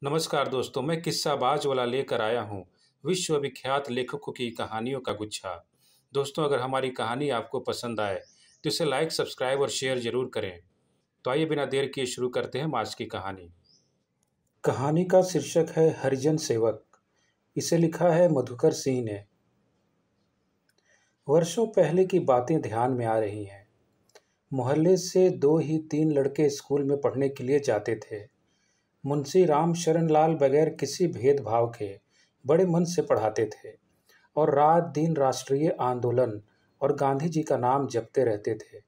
नमस्कार दोस्तों, मैं किस्साबाज वाला लेकर आया हूँ विश्वविख्यात लेखकों की कहानियों का गुच्छा। दोस्तों, अगर हमारी कहानी आपको पसंद आए तो इसे लाइक, सब्सक्राइब और शेयर जरूर करें। तो आइए बिना देर किए शुरू करते हैं हम आज की कहानी। कहानी का शीर्षक है हरिजन सेवक। इसे लिखा है मधुकर सिंह ने। वर्षों पहले की बातें ध्यान में आ रही हैं। मोहल्ले से दो ही तीन लड़के स्कूल में पढ़ने के लिए जाते थे। मुंशी राम शरण लाल बगैर किसी भेदभाव के बड़े मन से पढ़ाते थे और रात दिन राष्ट्रीय आंदोलन और गांधी जी का नाम जपते रहते थे।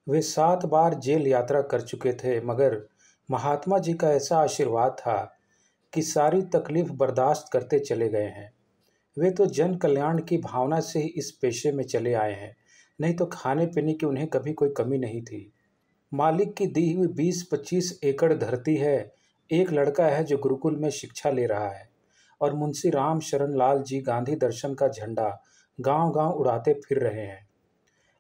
वे 7 बार जेल यात्रा कर चुके थे, मगर महात्मा जी का ऐसा आशीर्वाद था कि सारी तकलीफ बर्दाश्त करते चले गए हैं। वे तो जन कल्याण की भावना से ही इस पेशे में चले आए हैं, नहीं तो खाने पीने की उन्हें कभी कोई कमी नहीं थी। मालिक की दी हुई 20-25 एकड़ धरती है। एक लड़का है जो गुरुकुल में शिक्षा ले रहा है और मुंशी राम शरण लाल जी गांधी दर्शन का झंडा गांव-गांव उड़ाते फिर रहे हैं।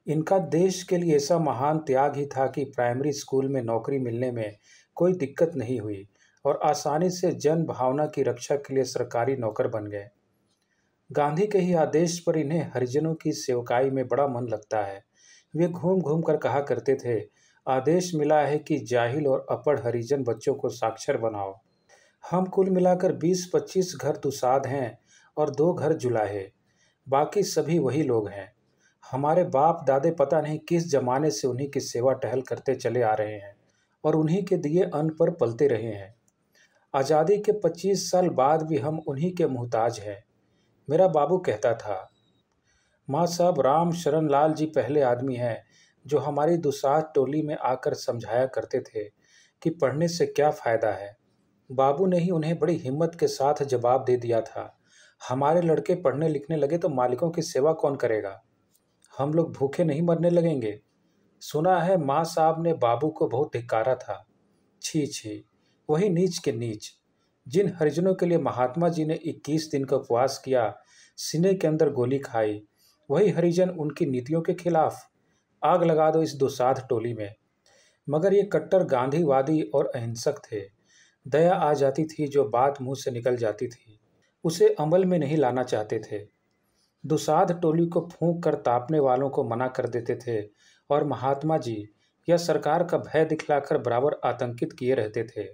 इनका देश के लिए ऐसा महान त्याग ही था कि प्राइमरी स्कूल में नौकरी मिलने में कोई दिक्कत नहीं हुई और आसानी से जन भावना की रक्षा के लिए सरकारी नौकर बन गए। गांधी के ही आदेश पर इन्हें हरिजनों की सेवकाई में बड़ा मन लगता है। वे घूम घूम कर कहा करते थे, आदेश मिला है कि जाहिल और अपढ़ हरिजन बच्चों को साक्षर बनाओ। हम कुल मिलाकर 20-25 घर दुसाध हैं और 2 घर जुलाहे, बाकी सभी वही लोग हैं। हमारे बाप दादे पता नहीं किस जमाने से उन्हीं की सेवा टहल करते चले आ रहे हैं और उन्हीं के दिए अन्न पर पलते रहे हैं। आज़ादी के 25 साल बाद भी हम उन्हीं के मुहताज हैं। मेरा बाबू कहता था, माँ साहब, राम शरण लाल जी पहले आदमी हैं जो हमारी दुसाध टोली में आकर समझाया करते थे कि पढ़ने से क्या फ़ायदा है। बाबू ने ही उन्हें बड़ी हिम्मत के साथ जवाब दे दिया था, हमारे लड़के पढ़ने लिखने लगे तो मालिकों की सेवा कौन करेगा? हम लोग भूखे नहीं मरने लगेंगे। सुना है माँ साहब ने बाबू को बहुत धिक्कारा था। छी छी, वही नीच के नीच। जिन हरिजनों के लिए महात्मा जी ने 21 दिन का उपवास किया, सीने के अंदर गोली खाई, वही हरिजन उनकी नीतियों के खिलाफ। आग लगा दो इस दुसाध टोली में। मगर ये कट्टर गांधीवादी और अहिंसक थे। दया आ जाती थी, जो बात मुंह से निकल जाती थी उसे अमल में नहीं लाना चाहते थे। दुसाध टोली को फूंक कर तापने वालों को मना कर देते थे और महात्मा जी या सरकार का भय दिखलाकर बराबर आतंकित किए रहते थे।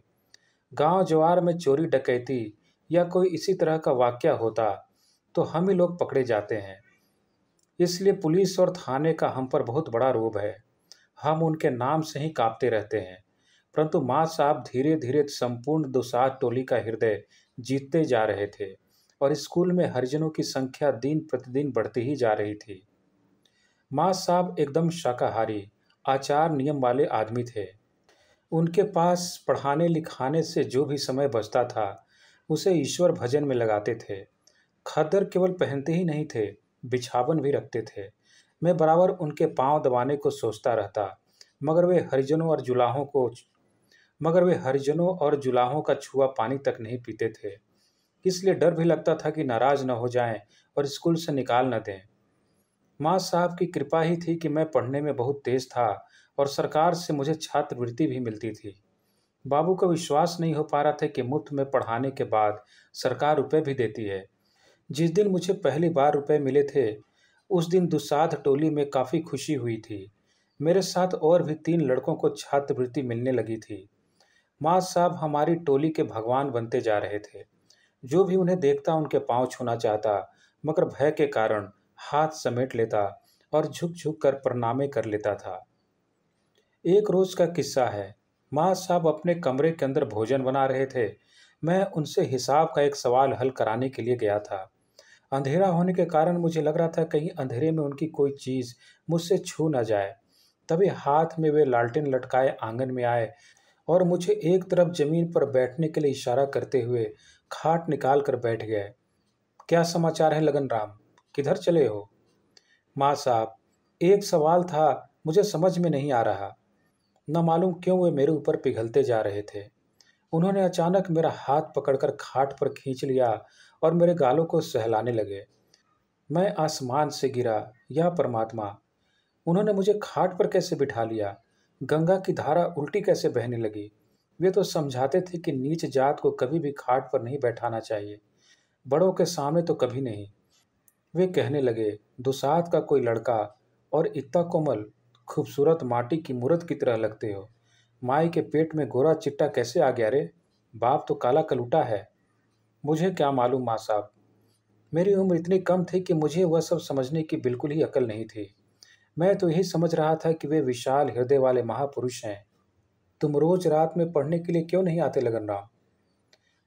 गांव जवार में चोरी डकैती या कोई इसी तरह का वाकया होता तो हम ही लोग पकड़े जाते हैं। इसलिए पुलिस और थाने का हम पर बहुत बड़ा रोब है। हम उनके नाम से ही कांपते रहते हैं। परंतु माँ साहब धीरे धीरे संपूर्ण दुसाध टोली का हृदय जीतते जा रहे थे और स्कूल में हरिजनों की संख्या दिन प्रतिदिन बढ़ती ही जा रही थी। माँ साहब एकदम शाकाहारी, आचार नियम वाले आदमी थे। उनके पास पढ़ाने लिखाने से जो भी समय बचता था उसे ईश्वर भजन में लगाते थे। खद्दर केवल पहनते ही नहीं थे, बिछावन भी रखते थे। मैं बराबर उनके पांव दबाने को सोचता रहता, मगर वे हरिजनों और जुलाहों का छुआ पानी तक नहीं पीते थे। इसलिए डर भी लगता था कि नाराज न हो जाएं और स्कूल से निकाल न दें। माँ साहब की कृपा ही थी कि मैं पढ़ने में बहुत तेज था और सरकार से मुझे छात्रवृत्ति भी मिलती थी। बाबू को विश्वास नहीं हो पा रहा था कि मुफ्त में पढ़ाने के बाद सरकार रुपए भी देती है। जिस दिन मुझे पहली बार रुपए मिले थे, उस दिन दुसाध टोली में काफ़ी खुशी हुई थी। मेरे साथ और भी 3 लड़कों को छात्रवृत्ति मिलने लगी थी। माँ साहब हमारी टोली के भगवान बनते जा रहे थे। जो भी उन्हें देखता उनके पांव छूना चाहता, मगर भय के कारण हाथ समेट लेता और झुक झुक कर प्रणामे कर लेता था। एक रोज का किस्सा है। माँ साहब अपने कमरे के अंदर भोजन बना रहे थे। मैं उनसे हिसाब का एक सवाल हल कराने के लिए गया था। अंधेरा होने के कारण मुझे लग रहा था कहीं अंधेरे में उनकी कोई चीज़ मुझसे छू न जाए। तभी हाथ में वे लालटेन लटकाए आंगन में आए और मुझे एक तरफ जमीन पर बैठने के लिए इशारा करते हुए खाट निकाल कर बैठ गए। क्या समाचार है लगन राम, किधर चले हो? माँ साहब, एक सवाल था, मुझे समझ में नहीं आ रहा। न मालूम क्यों वे मेरे ऊपर पिघलते जा रहे थे। उन्होंने अचानक मेरा हाथ पकड़कर खाट पर खींच लिया और मेरे गालों को सहलाने लगे। मैं आसमान से गिरा, या परमात्मा! उन्होंने मुझे खाट पर कैसे बिठा लिया? गंगा की धारा उल्टी कैसे बहने लगी? वे तो समझाते थे कि नीच जात को कभी भी खाट पर नहीं बैठाना चाहिए, बड़ों के सामने तो कभी नहीं। वे कहने लगे, दुसाध का कोई लड़का और इतना कोमल, खूबसूरत माटी की मूरत की तरह लगते हो। माई के पेट में गोरा चिट्टा कैसे आ गया रे? बाप तो काला कलूटा है। मुझे क्या मालूम माँ साहब, मेरी उम्र इतनी कम थी कि मुझे वह सब समझने की बिल्कुल ही अकल नहीं थी। मैं तो यही समझ रहा था कि वे विशाल हृदय वाले महापुरुष हैं। तुम रोज रात में पढ़ने के लिए क्यों नहीं आते लगन राम?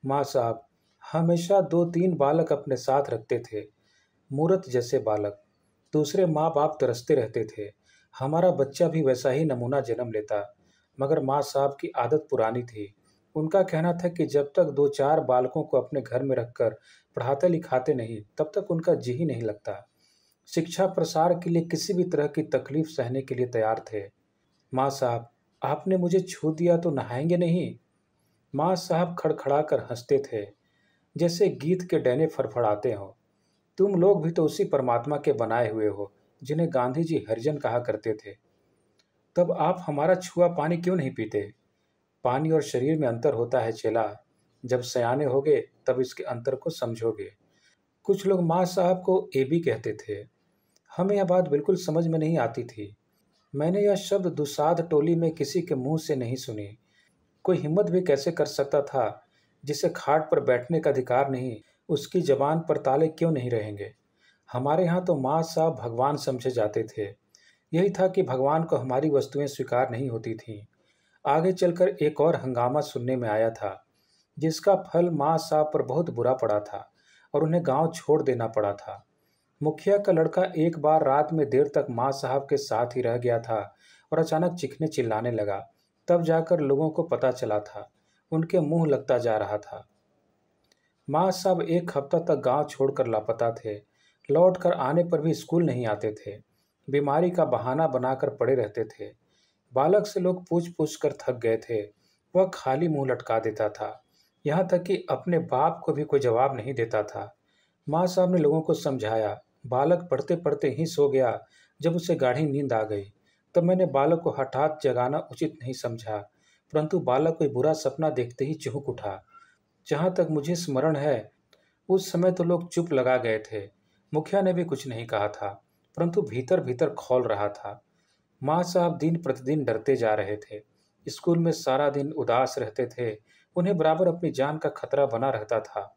माँ साहब, हमेशा दो तीन बालक अपने साथ रखते थे, मूरत जैसे बालक। दूसरे माँ बाप तरसते रहते थे, हमारा बच्चा भी वैसा ही नमूना जन्म लेता। मगर माँ साहब की आदत पुरानी थी। उनका कहना था कि जब तक दो चार बालकों को अपने घर में रखकर पढ़ाते लिखाते नहीं, तब तक उनका जी ही नहीं लगता। शिक्षा प्रसार के लिए किसी भी तरह की तकलीफ सहने के लिए तैयार थे। माँ साहब, आपने मुझे छू दिया तो नहाएंगे नहीं? माँ साहब खड़खड़ाकर हंसते थे, जैसे गीत के डैने फड़फड़ाते हों। तुम लोग भी तो उसी परमात्मा के बनाए हुए हो जिन्हें गांधी जी हरिजन कहा करते थे। तब आप हमारा छुआ पानी क्यों नहीं पीते? पानी और शरीर में अंतर होता है चेला। जब सयाने होगे तब इसके अंतर को समझोगे। कुछ लोग माँ साहब को ए बी कहते थे। हमें यह बात बिल्कुल समझ में नहीं आती थी। मैंने यह शब्द दुसाध टोली में किसी के मुंह से नहीं सुनी। कोई हिम्मत भी कैसे कर सकता था? जिसे खाट पर बैठने का अधिकार नहीं, उसकी जबान पर ताले क्यों नहीं रहेंगे? हमारे यहाँ तो माँ साहब भगवान समझे जाते थे। यही था कि भगवान को हमारी वस्तुएं स्वीकार नहीं होती थीं। आगे चलकर एक और हंगामा सुनने में आया था, जिसका फल माँ साहब पर बहुत बुरा पड़ा था और उन्हें गांव छोड़ देना पड़ा था। मुखिया का लड़का एक बार रात में देर तक माँ साहब के साथ ही रह गया था और अचानक चीखने चिल्लाने लगा। तब जाकर लोगों को पता चला था। उनके मुंह लगता जा रहा था। माँ साहब एक हफ्ता तक गांव छोड़कर लापता थे। लौट कर आने पर भी स्कूल नहीं आते थे। बीमारी का बहाना बनाकर पड़े रहते थे। बालक से लोग पूछ पूछ कर थक गए थे। वह खाली मुंह लटका देता था। यहाँ तक कि अपने बाप को भी कोई जवाब नहीं देता था। माँ साहब ने लोगों को समझाया। बालक पढ़ते पढ़ते ही सो गया। जब उसे गाढ़ी नींद आ गई, तब मैंने बालक को हठात जगाना उचित नहीं समझा, परंतु बालक कोई बुरा सपना देखते ही चौंक उठा। जहाँ तक मुझे स्मरण है, उस समय तो लोग चुप लगा गए थे। मुखिया ने भी कुछ नहीं कहा था, परंतु भीतर भीतर खौल रहा था। माँ साहब दिन प्रतिदिन डरते जा रहे थे। स्कूल में सारा दिन उदास रहते थे। उन्हें बराबर अपनी जान का खतरा बना रहता था।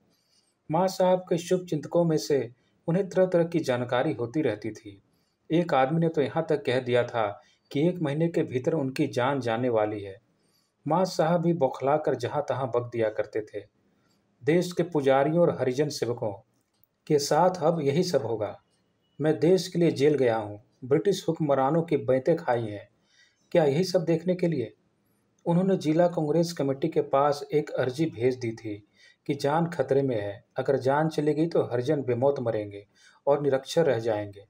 माँ साहब के शुभ चिंतकों में से उन्हें तरह तरह की जानकारी होती रहती थी। एक आदमी ने तो यहाँ तक कह दिया था कि 1 महीने के भीतर उनकी जान जाने वाली है। माँ साहब भी बौखला कर जहाँ तहाँ बक दिया करते थे। देश के पुजारियों और हरिजन सेवकों के साथ अब यही सब होगा। मैं देश के लिए जेल गया हूँ, ब्रिटिश हुक्मरानों की बैंतें खाई हैं। क्या यही सब देखने के लिए? उन्होंने जिला कांग्रेस कमेटी के पास एक अर्जी भेज दी थी कि जान खतरे में है, अगर जान चली गई तो हरिजन बेमौत मरेंगे और निरक्षर रह जाएंगे।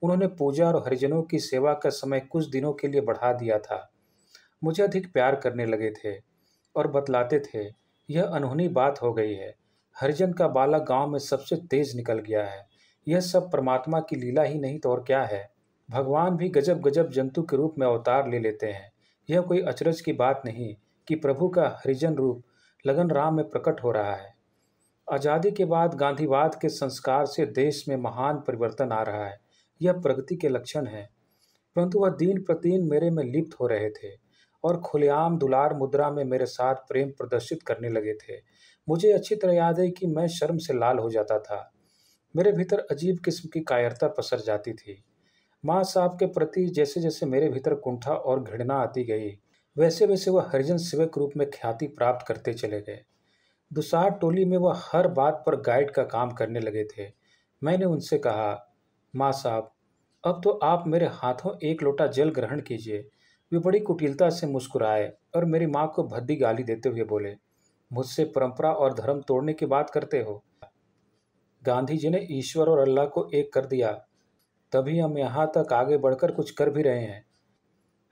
उन्होंने पूजा और हरिजनों की सेवा का समय कुछ दिनों के लिए बढ़ा दिया था। मुझे अधिक प्यार करने लगे थे और बतलाते थे, यह अनहोनी बात हो गई है। हरिजन का बालक गांव में सबसे तेज निकल गया है। यह सब परमात्मा की लीला ही नहीं तो और क्या है। भगवान भी गजब गजब जंतु के रूप में अवतार ले लेते हैं। यह कोई अचरज की बात नहीं कि प्रभु का हरिजन रूप लगन राम में प्रकट हो रहा है। आज़ादी के बाद गांधीवाद के संस्कार से देश में महान परिवर्तन आ रहा है। यह प्रगति के लक्षण है। परंतु वह दिन प्रतिदिन मेरे में लिप्त हो रहे थे और खुलेआम दुलार मुद्रा में मेरे साथ प्रेम प्रदर्शित करने लगे थे। मुझे अच्छी तरह याद है कि मैं शर्म से लाल हो जाता था। मेरे भीतर अजीब किस्म की कायरता पसर जाती थी। माँ साहब के प्रति जैसे जैसे मेरे भीतर कुंठा और घृणा आती गई, वैसे वैसे वह हरिजन सेवक रूप में ख्याति प्राप्त करते चले गए। दुसार टोली में वह हर बात पर गाइड का काम करने लगे थे। मैंने उनसे कहा, माँ साहब, अब तो आप मेरे हाथों एक लोटा जल ग्रहण कीजिए। वे बड़ी कुटिलता से मुस्कुराए और मेरी माँ को भद्दी गाली देते हुए बोले, मुझसे परंपरा और धर्म तोड़ने की बात करते हो? गांधी जी ने ईश्वर और अल्लाह को एक कर दिया, तभी हम यहाँ तक आगे बढ़कर कुछ कर भी रहे हैं।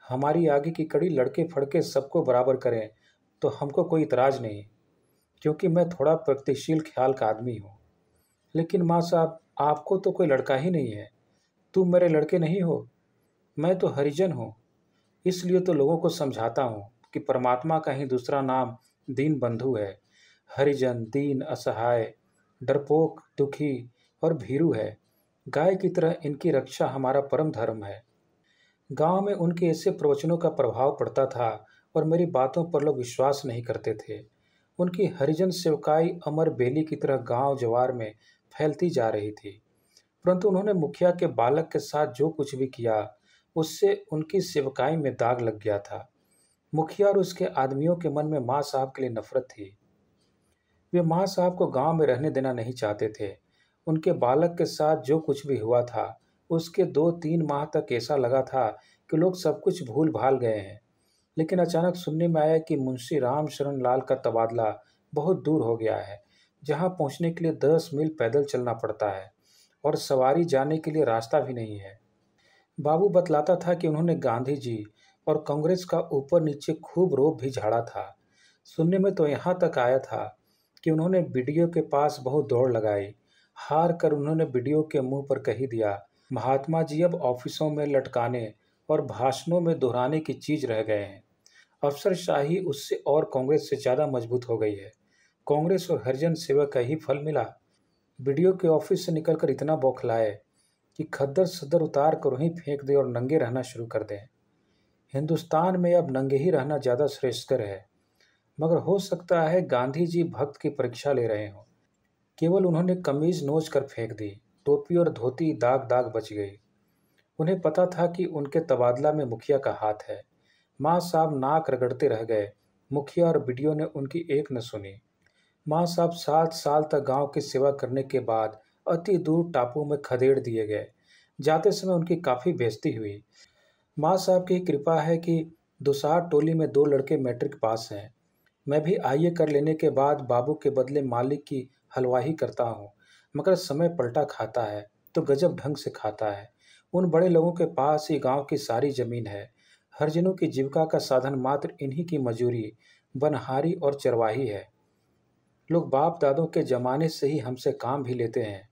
हमारी आगे की कड़ी लड़के फड़के सबको बराबर करें तो हमको कोई इतराज नहीं, क्योंकि मैं थोड़ा प्रगतिशील ख्याल का आदमी हूँ। लेकिन माँ साहब, आपको तो कोई लड़का ही नहीं है। तुम मेरे लड़के नहीं हो। मैं तो हरिजन हूँ, इसलिए तो लोगों को समझाता हूँ कि परमात्मा का ही दूसरा नाम दीन बंधु है। हरिजन, दीन, असहाय, डरपोक, दुखी और भीरू है। गाय की तरह इनकी रक्षा हमारा परम धर्म है। गांव में उनके ऐसे प्रवचनों का प्रभाव पड़ता था और मेरी बातों पर लोग विश्वास नहीं करते थे। उनकी हरिजन सेवकाई अमर बेली की तरह गांव जवार में फैलती जा रही थी। परंतु उन्होंने मुखिया के बालक के साथ जो कुछ भी किया, उससे उनकी सेवकाई में दाग लग गया था। मुखिया और उसके आदमियों के मन में माँ साहब के लिए नफरत थी। वे माँ साहब को गांव में रहने देना नहीं चाहते थे। उनके बालक के साथ जो कुछ भी हुआ था, उसके 2-3 माह तक ऐसा लगा था कि लोग सब कुछ भूल भाल गए हैं। लेकिन अचानक सुनने में आया कि मुंशी रामशरण लाल का तबादला बहुत दूर हो गया है, जहां पहुंचने के लिए 10 मील पैदल चलना पड़ता है और सवारी जाने के लिए रास्ता भी नहीं है। बाबू बतलाता था कि उन्होंने गांधी जी और कांग्रेस का ऊपर नीचे खूब रोब भी झाड़ा था। सुनने में तो यहाँ तक आया था कि उन्होंने बीडीओ के पास बहुत दौड़ लगाई। हार कर उन्होंने बीडीओ के मुंह पर कही दिया, महात्मा जी अब ऑफिसों में लटकाने और भाषणों में दोहराने की चीज रह गए हैं। अफसरशाही उससे और कांग्रेस से ज़्यादा मजबूत हो गई है। कांग्रेस और हरिजन सेवा का ही फल मिला। बीडीओ के ऑफिस से निकलकर इतना बौखलाए कि खद्दर सद्दर उतार कर वहीं फेंक दे और नंगे रहना शुरू कर दें। हिंदुस्तान में अब नंगे ही रहना ज़्यादा श्रेष्ठकर है। मगर हो सकता है गांधी जी भक्त की परीक्षा ले रहे हों। केवल उन्होंने कमीज नोच कर फेंक दी। टोपी और धोती दाग दाग बच गई। उन्हें पता था कि उनके तबादला में मुखिया का हाथ है। माँ साहब नाक रगड़ते रह गए। मुखिया और बीडीओ ने उनकी एक न सुनी। माँ साहब 7 साल तक गांव की सेवा करने के बाद अति दूर टापू में खदेड़ दिए गए। जाते समय उनकी काफ़ी बेइज्जती हुई। माँ साहब की कृपा है कि दुसार टोली में 2 लड़के मैट्रिक पास हैं। मैं भी आईए कर लेने के बाद बाबू के बदले मालिक की हलवाही करता हूँ, मगर समय पलटा खाता है तो गजब ढंग से खाता है। उन बड़े लोगों के पास ही गांव की सारी जमीन है। हरिजनों की जीविका का साधन मात्र इन्हीं की मजूरी, बनहारी और चरवाही है। लोग बाप दादों के जमाने से ही हमसे काम भी लेते हैं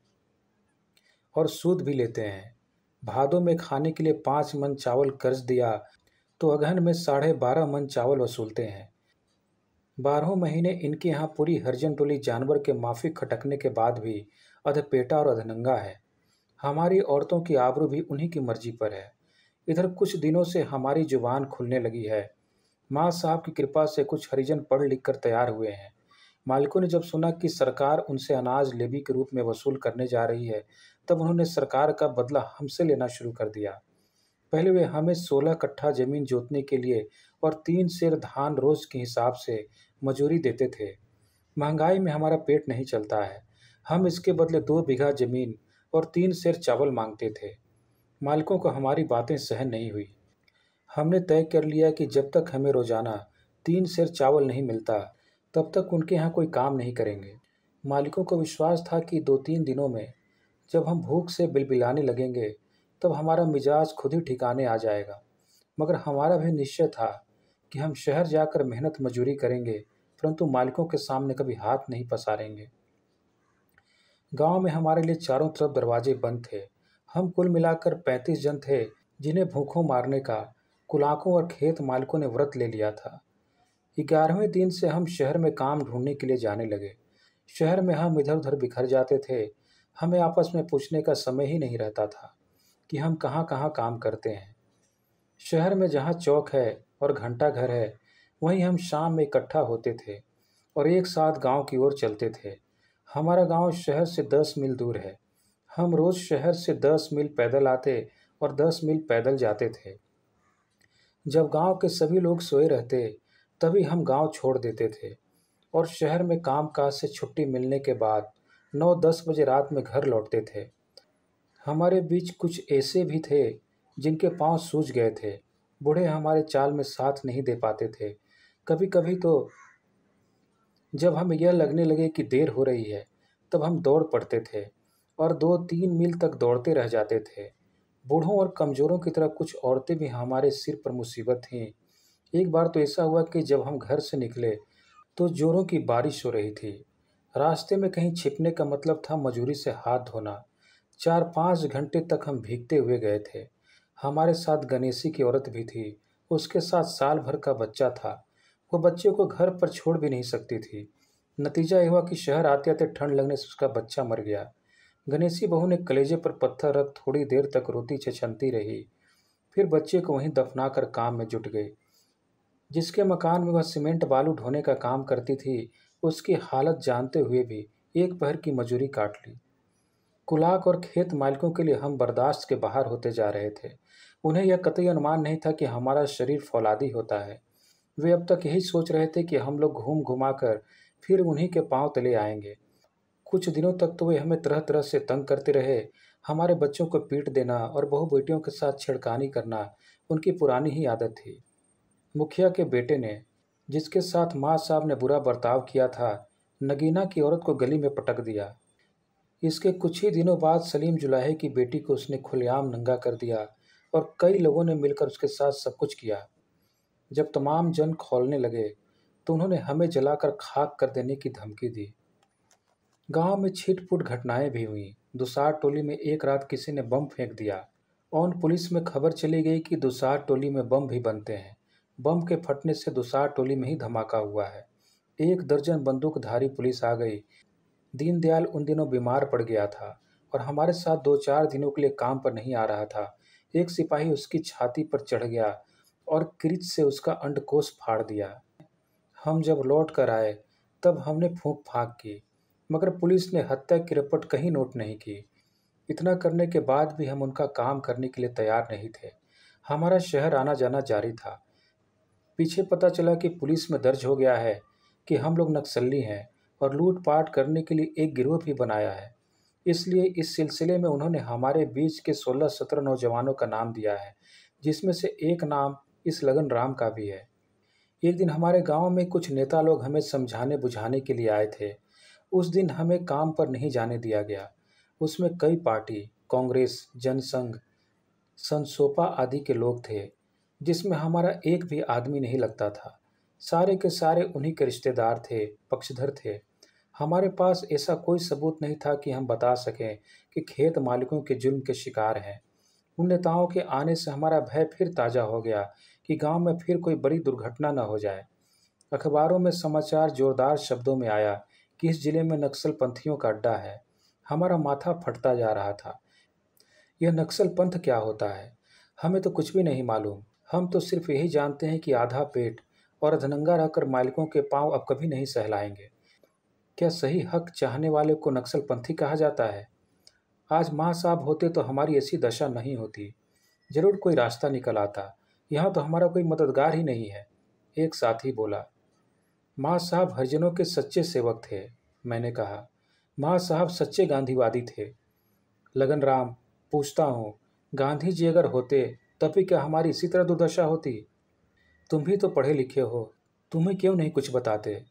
और सूद भी लेते हैं। भादों में खाने के लिए 5 मन चावल कर्ज दिया तो अगहन में 12.5 मन चावल वसूलते हैं। 12 महीने इनके यहाँ पूरी हरिजन टोली जानवर के माफिक खटकने के बाद भी अधपेटा और अधनंगा है। हमारी औरतों की आबरू भी उन्हीं की मर्जी पर है। इधर कुछ दिनों से हमारी जुबान खुलने लगी है। माँ साहब की कृपा से कुछ हरिजन पढ़ लिख कर तैयार हुए हैं। मालिकों ने जब सुना कि सरकार उनसे अनाज लेवी के रूप में वसूल करने जा रही है, तब उन्होंने सरकार का बदला हमसे लेना शुरू कर दिया। पहले वे हमें 16 कट्ठा जमीन जोतने के लिए और 3 सेर धान रोज के हिसाब से मजूरी देते थे। महंगाई में हमारा पेट नहीं चलता है। हम इसके बदले 2 बीघा जमीन और 3 सेर चावल मांगते थे। मालिकों को हमारी बातें सहन नहीं हुई। हमने तय कर लिया कि जब तक हमें रोजाना 3 सेर चावल नहीं मिलता, तब तक उनके यहाँ कोई काम नहीं करेंगे। मालिकों को विश्वास था कि 2-3 दिनों में जब हम भूख से बिलबिलाने लगेंगे, तब हमारा मिजाज खुद ही ठिकाने आ जाएगा। मगर हमारा भी निश्चय था कि हम शहर जाकर मेहनत मजूरी करेंगे, परंतु मालिकों के सामने कभी हाथ नहीं पसारेंगे। गांव में हमारे लिए चारों तरफ दरवाजे बंद थे। हम कुल मिलाकर 35 जन थे, जिन्हें भूखों मारने का कुलाकों और खेत मालिकों ने व्रत ले लिया था। 11वें दिन से हम शहर में काम ढूंढने के लिए जाने लगे। शहर में हम इधर उधर बिखर जाते थे। हमें आपस में पूछने का समय ही नहीं रहता था कि हम कहाँ कहाँ काम करते हैं। शहर में जहाँ चौक है और घंटा घर है, वहीं हम शाम में इकट्ठा होते थे और एक साथ गांव की ओर चलते थे। हमारा गांव शहर से 10 मील दूर है। हम रोज शहर से 10 मील पैदल आते और 10 मील पैदल जाते थे। जब गांव के सभी लोग सोए रहते, तभी हम गांव छोड़ देते थे और शहर में काम काज से छुट्टी मिलने के बाद 9-10 बजे रात में घर लौटते थे। हमारे बीच कुछ ऐसे भी थे जिनके पांव सूज गए थे। बूढ़े हमारे चाल में साथ नहीं दे पाते थे। कभी कभी तो जब हमें यह लगने लगे कि देर हो रही है, तब हम दौड़ पड़ते थे और 2-3 मील तक दौड़ते रह जाते थे। बूढ़ों और कमजोरों की तरह कुछ औरतें भी हमारे सिर पर मुसीबत थीं। एक बार तो ऐसा हुआ कि जब हम घर से निकले तो जोरों की बारिश हो रही थी। रास्ते में कहीं छिपने का मतलब था मजूरी से हाथ धोना। 4-5 घंटे तक हम भीगते हुए गए थे। हमारे साथ गणेशी की औरत भी थी। उसके साथ साल भर का बच्चा था। वो बच्चे को घर पर छोड़ भी नहीं सकती थी। नतीजा यह हुआ कि शहर आते आते ठंड लगने से उसका बच्चा मर गया। गणेशी बहू ने कलेजे पर पत्थर रख थोड़ी देर तक रोती छछनती रही, फिर बच्चे को वहीं दफनाकर काम में जुट गई। जिसके मकान में वह सीमेंट बालू ढोने का काम करती थी, उसकी हालत जानते हुए भी एक पहर की मजूरी काट ली। कुलाक और खेत मालिकों के लिए हम बर्दाश्त के बाहर होते जा रहे थे। उन्हें यह कतई अनुमान नहीं था कि हमारा शरीर फौलादी होता है। वे अब तक यही सोच रहे थे कि हम लोग घूम घुमा कर फिर उन्हीं के पांव तले आएंगे। कुछ दिनों तक तो वे हमें तरह तरह से तंग करते रहे। हमारे बच्चों को पीट देना और बहू बेटियों के साथ छेड़खानी करना उनकी पुरानी ही आदत थी। मुखिया के बेटे ने, जिसके साथ माँ साहब ने बुरा बर्ताव किया था, नगीना की औरत को गली में पटक दिया। इसके कुछ ही दिनों बाद सलीम जुलाहे की बेटी को उसने खुलेआम नंगा कर दिया और कई लोगों ने मिलकर उसके साथ सब कुछ किया। जब तमाम जन खौलने लगे तो उन्होंने हमें जलाकर खाक कर देने की धमकी दी। गांव में छिटपुट घटनाएं भी हुई। दुसार टोली में एक रात किसी ने बम फेंक दिया और पुलिस में खबर चली गई कि दुसार टोली में बम भी बनते हैं। बम के फटने से दुसार टोली में ही धमाका हुआ है। 1 दर्जन बंदूकधारी पुलिस आ गई। दीनदयाल उन दिनों बीमार पड़ गया था और हमारे साथ 2-4 दिनों के लिए काम पर नहीं आ रहा था। एक सिपाही उसकी छाती पर चढ़ गया और किरीच से उसका अंडकोश फाड़ दिया। हम जब लौट कर आए तब हमने फूंक फाँक की, मगर पुलिस ने हत्या की रिपोर्ट कहीं नोट नहीं की। इतना करने के बाद भी हम उनका काम करने के लिए तैयार नहीं थे। हमारा शहर आना जाना जारी था। पीछे पता चला कि पुलिस में दर्ज हो गया है कि हम लोग नक्सली हैं और लूटपाट करने के लिए एक गिरोह भी बनाया है। इसलिए इस सिलसिले में उन्होंने हमारे बीच के 16-17 नौजवानों का नाम दिया है, जिसमें से एक नाम इस लगन राम का भी है। एक दिन हमारे गांव में कुछ नेता लोग हमें समझाने बुझाने के लिए आए थे। उस दिन हमें काम पर नहीं जाने दिया गया। उसमें कई पार्टी, कांग्रेस, जनसंघ, संसोपा आदि के लोग थे, जिसमें हमारा एक भी आदमी नहीं लगता था। सारे के सारे उन्हीं के रिश्तेदार थे, पक्षधर थे। हमारे पास ऐसा कोई सबूत नहीं था कि हम बता सकें कि खेत मालिकों के जुल्म के शिकार हैं। उन नेताओं के आने से हमारा भय फिर ताज़ा हो गया कि गांव में फिर कोई बड़ी दुर्घटना न हो जाए। अखबारों में समाचार जोरदार शब्दों में आया कि इस जिले में नक्सल पंथियों का अड्डा है। हमारा माथा फटता जा रहा था। यह नक्सल पंथ क्या होता है? हमें तो कुछ भी नहीं मालूम। हम तो सिर्फ यही जानते हैं कि आधा पेट और अधनंगा रहकर मालिकों के पांव अब कभी नहीं सहलाएंगे। क्या सही हक चाहने वाले को नक्सलपंथी कहा जाता है? आज माँ साहब होते तो हमारी ऐसी दशा नहीं होती। जरूर कोई रास्ता निकल आता। यहाँ तो हमारा कोई मददगार ही नहीं है। एक साथी बोला। माँ साहब हरिजनों के सच्चे सेवक थे, मैंने कहा। माँ साहब सच्चे गांधीवादी थे। लगन राम, पूछता हूँ, गांधी जी अगर होते तब भी क्या हमारी इसी तरह दुर्दशा होती? तुम भी तो पढ़े लिखे हो, तुम्हें क्यों नहीं कुछ बताते?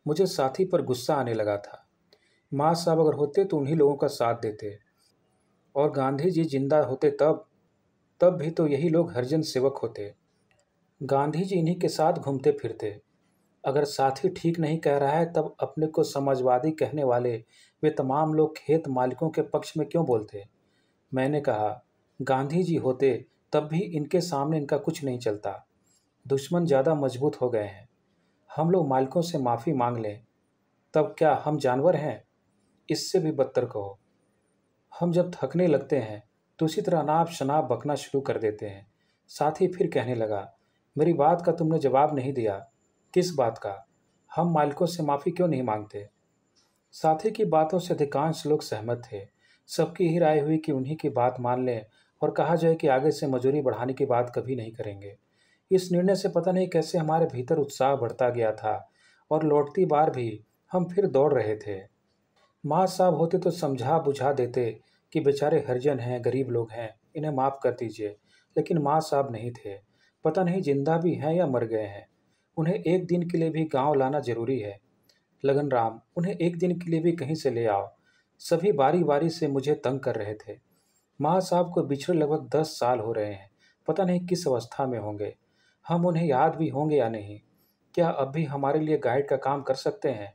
मुझे साथी पर गुस्सा आने लगा था। माँ साहब अगर होते तो उन्हीं लोगों का साथ देते, और गांधी जी जिंदा होते तब तब भी तो यही लोग हरिजन सेवक होते। गांधी जी इन्हीं के साथ घूमते फिरते। अगर साथी ठीक नहीं कह रहा है तब अपने को समाजवादी कहने वाले वे तमाम लोग खेत मालिकों के पक्ष में क्यों बोलते? मैंने कहा, गांधी जी होते तब भी इनके सामने इनका कुछ नहीं चलता। दुश्मन ज़्यादा मजबूत हो गए हैं। हम लोग मालिकों से माफ़ी मांग लें तब क्या हम जानवर हैं? इससे भी बदतर कहो, हम जब थकने लगते हैं तो उसी तरह अनाप शनाप बकना शुरू कर देते हैं। साथी फिर कहने लगा, मेरी बात का तुमने जवाब नहीं दिया। किस बात का? हम मालिकों से माफ़ी क्यों नहीं मांगते? साथी की बातों से अधिकांश लोग सहमत थे। सबकी ही राय हुई कि उन्हीं की बात मान लें और कहा जाए कि आगे से मजूरी बढ़ाने की बात कभी नहीं करेंगे। इस निर्णय से पता नहीं कैसे हमारे भीतर उत्साह बढ़ता गया था और लौटती बार भी हम फिर दौड़ रहे थे। माँ साहब होते तो समझा बुझा देते कि बेचारे हरिजन हैं, गरीब लोग हैं, इन्हें माफ़ कर दीजिए। लेकिन माँ साहब नहीं थे। पता नहीं जिंदा भी हैं या मर गए हैं। उन्हें एक दिन के लिए भी गांव लाना जरूरी है। लगन राम, उन्हें एक दिन के लिए भी कहीं से ले आओ। सभी बारी बारी से मुझे तंग कर रहे थे। माँ साहब को बिछड़े लगभग 10 साल हो रहे हैं। पता नहीं किस अवस्था में होंगे। हम उन्हें याद भी होंगे या नहीं? क्या अब भी हमारे लिए गाइड का काम कर सकते हैं?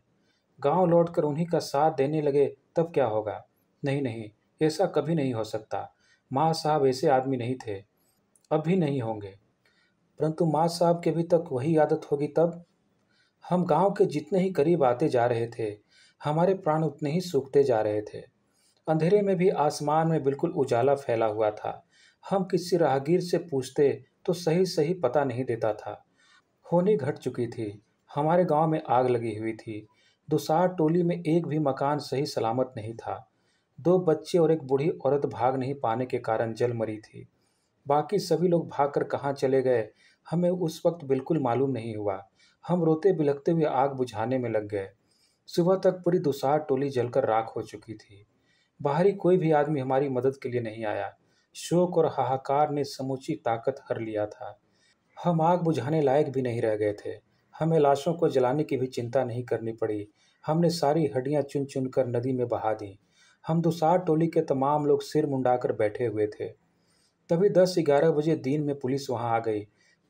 गांव लौटकर उन्हीं का साथ देने लगे तब क्या होगा? नहीं नहीं, ऐसा कभी नहीं हो सकता। माँ साहब ऐसे आदमी नहीं थे, अब भी नहीं होंगे। परंतु माँ साहब की अभी तक वही आदत होगी तब? हम गांव के जितने ही करीब आते जा रहे थे, हमारे प्राण उतने ही सूखते जा रहे थे। अंधेरे में भी आसमान में बिल्कुल उजाला फैला हुआ था। हम किसी राहगीर से पूछते तो सही सही पता नहीं देता था। होनी घट चुकी थी। हमारे गांव में आग लगी हुई थी। दुसार टोली में एक भी मकान सही सलामत नहीं था। दो बच्चे और एक बूढ़ी औरत भाग नहीं पाने के कारण जल मरी थी। बाकी सभी लोग भागकर कहाँ चले गए, हमें उस वक्त बिल्कुल मालूम नहीं हुआ। हम रोते बिलखते हुए आग बुझाने में लग गए। सुबह तक पूरी दुसार टोली जलकर राख हो चुकी थी। बाहरी कोई भी आदमी हमारी मदद के लिए नहीं आया। शोक और हाहाकार ने समूची ताकत हर लिया था। हम आग बुझाने लायक भी नहीं रह गए थे। हमें लाशों को जलाने की भी चिंता नहीं करनी पड़ी। हमने सारी हड्डियां चुन चुन कर नदी में बहा दी। हम दुसार टोली के तमाम लोग सिर मुंडाकर बैठे हुए थे। तभी 10-11 बजे दिन में पुलिस वहां आ गई।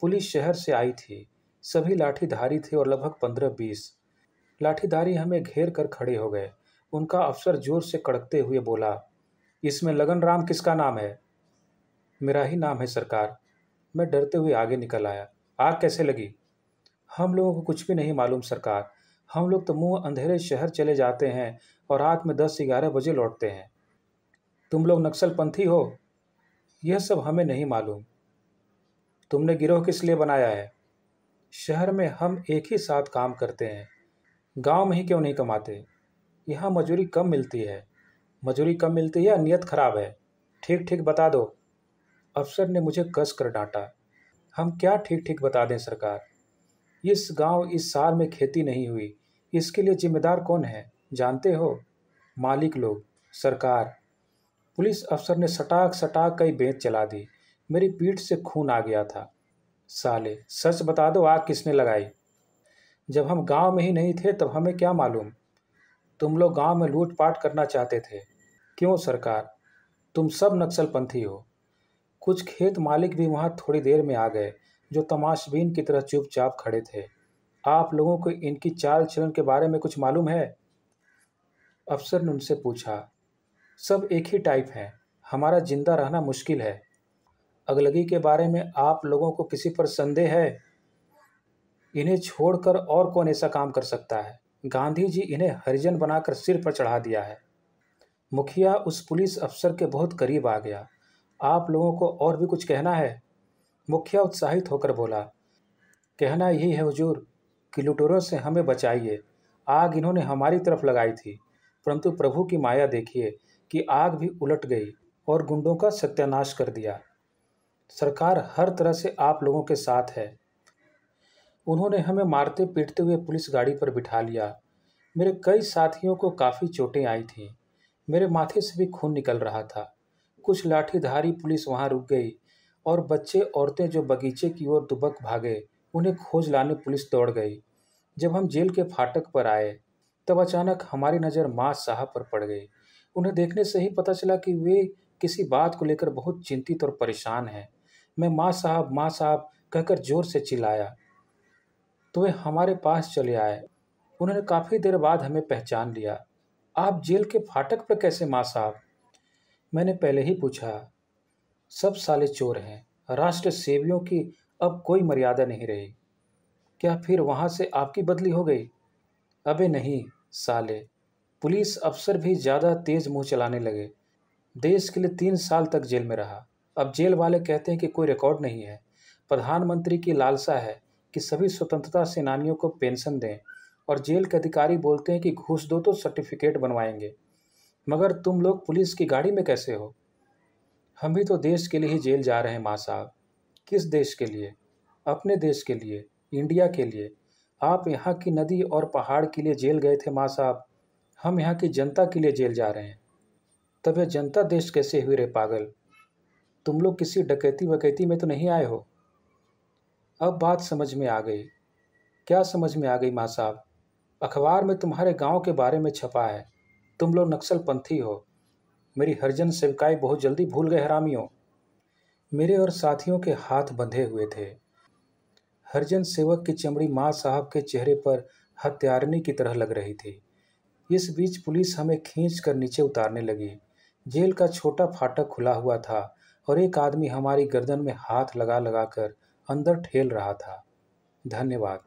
पुलिस शहर से आई थी। सभी लाठीधारी थे और लगभग 15-20 लाठीधारी हमें घेर कर खड़े हो गए। उनका अफसर जोर से कड़कते हुए बोला, इसमें लगन राम किसका नाम है? मेरा ही नाम है सरकार। मैं डरते हुए आगे निकल आया। आग कैसे लगी? हम लोगों को कुछ भी नहीं मालूम सरकार। हम लोग तो मुंह अंधेरे शहर चले जाते हैं और रात में 10-11 बजे लौटते हैं। तुम लोग नक्सल पंथी हो? यह सब हमें नहीं मालूम। तुमने गिरोह किस लिए बनाया है? शहर में हम एक ही साथ काम करते हैं। गांव में ही क्यों नहीं कमाते? यहाँ मजूरी कम मिलती है। मजूरी कम मिलती है, नीयत खराब है। ठीक ठीक बता दो। अफसर ने मुझे कस कर डांटा। हम क्या ठीक ठीक बता दें सरकार? इस गांव इस साल में खेती नहीं हुई। इसके लिए जिम्मेदार कौन है जानते हो? मालिक लोग, सरकार। पुलिस अफसर ने सटाक सटाक कई बेंत चला दी। मेरी पीठ से खून आ गया था। साले, सच बता दो, आग किसने लगाई? जब हम गांव में ही नहीं थे तब हमें क्या मालूम? तुम लोग गांव में लूटपाट करना चाहते थे। क्यों सरकार? तुम सब नक्सलपंथी हो। कुछ खेत मालिक भी वहां थोड़ी देर में आ गए, जो तमाशबीन की तरह चुपचाप खड़े थे। आप लोगों को इनकी चाल चलन के बारे में कुछ मालूम है? अफसर ने उनसे पूछा। सब एक ही टाइप हैं। हमारा जिंदा रहना मुश्किल है। अगलगी के बारे में आप लोगों को किसी पर संदेह है? इन्हें छोड़कर और कौन ऐसा काम कर सकता है? गांधी जी इन्हें हरिजन बनाकर सिर पर चढ़ा दिया है। मुखिया उस पुलिस अफसर के बहुत करीब आ गया। आप लोगों को और भी कुछ कहना है? मुखिया उत्साहित होकर बोला, कहना यही है हुजूर कि लुटेरों से हमें बचाइए। आग इन्होंने हमारी तरफ लगाई थी, परंतु प्रभु की माया देखिए कि आग भी उलट गई और गुंडों का सत्यानाश कर दिया। सरकार हर तरह से आप लोगों के साथ है। उन्होंने हमें मारते पीटते हुए पुलिस गाड़ी पर बिठा लिया। मेरे कई साथियों को काफ़ी चोटें आई थीं। मेरे माथे से भी खून निकल रहा था। कुछ लाठीधारी पुलिस वहां रुक गई और बच्चे औरतें जो बगीचे की ओर दुबक भागे, उन्हें खोज लाने पुलिस दौड़ गई। जब हम जेल के फाटक पर आए तब अचानक हमारी नज़र माँ साहब पर पड़ गई। उन्हें देखने से ही पता चला कि वे किसी बात को लेकर बहुत चिंतित और परेशान हैं। मैं माँ साहब कहकर जोर से चिल्लाया तो वे हमारे पास चले आए। उन्होंने काफ़ी देर बाद हमें पहचान लिया। आप जेल के फाटक पर कैसे माँ साहब? मैंने पहले ही पूछा। सब साले चोर हैं। राष्ट्र सेवियों की अब कोई मर्यादा नहीं रही। क्या फिर वहां से आपकी बदली हो गई? अबे नहीं साले। पुलिस अफसर भी ज़्यादा तेज मुंह चलाने लगे। देश के लिए 3 साल तक जेल में रहा। अब जेल वाले कहते हैं कि कोई रिकॉर्ड नहीं है। प्रधानमंत्री की लालसा है कि सभी स्वतंत्रता सेनानियों को पेंशन दें और जेल के अधिकारी बोलते हैं कि घूस दो तो सर्टिफिकेट बनवाएंगे। मगर तुम लोग पुलिस की गाड़ी में कैसे हो? हम भी तो देश के लिए ही जेल जा रहे हैं माँ साहब। किस देश के लिए? अपने देश के लिए, इंडिया के लिए। आप यहाँ की नदी और पहाड़ के लिए जेल गए थे माँ साहब। हम यहाँ की जनता के लिए जेल जा रहे हैं। तब यह जनता देश कैसे हुई रे पागल? तुम लोग किसी डकैती वकैती में तो नहीं आए हो? अब बात समझ में आ गई। क्या समझ में आ गई माँ साहब? अखबार में तुम्हारे गांव के बारे में छपा है। तुम लोग नक्सलपंथी हो। मेरी हरिजन सेविकाई बहुत जल्दी भूल गए हरामियों। मेरे और साथियों के हाथ बंधे हुए थे। हरिजन सेवक की चमड़ी माँ साहब के चेहरे पर हत्यारनी की तरह लग रही थी। इस बीच पुलिस हमें खींच कर नीचे उतारने लगी। जेल का छोटा फाटक खुला हुआ था और एक आदमी हमारी गर्दन में हाथ लगा लगा कर अंदर ठेल रहा था। धन्यवाद।